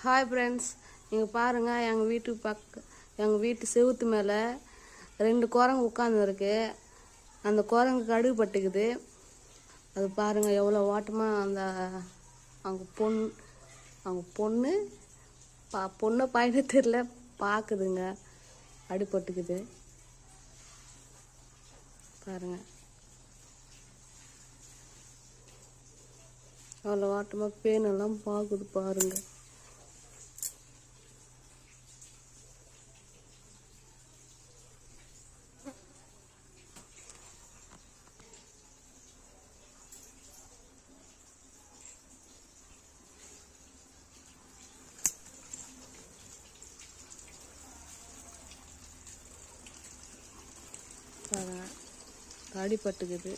Hi friends, நீங்கள் பாருங்கள், எங்கள் வீட்டு செவுத்து மேலே 2 குரங்கு உட்காந்துருக்கு. அந்த குரங்கு கடுகு பட்டுக்குது. அது பாருங்கள் எவ்வளோ ஓட்டமாக அவங்க பொண்ணை பையனை தெரியல பார்க்குதுங்க. அடிபட்டுக்குது பாருங்கள், அவ்வளோ ஓட்டமாக பேனெல்லாம் பார்க்குது பாருங்கள். பாருங்கள் அடிபட்டுக்குது.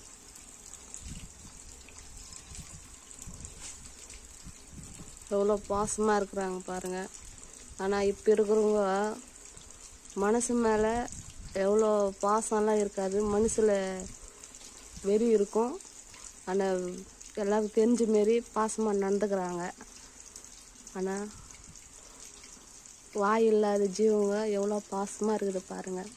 எவ்வளோ பாசமாக இருக்கிறாங்க பாருங்கள். ஆனால் இப்போ இருக்கிறவங்க மனசு மேலே எவ்வளோ பாசம்லாம் இருக்காது, மனசில் வெறி இருக்கும். ஆனால் எல்லாருக்கும் தெரிஞ்ச மாரி பாசமாக நடந்துக்கிறாங்க. ஆனால் வாய் இல்லாத ஜீவங்க எவ்வளோ பாசமாக இருக்குது பாருங்கள்.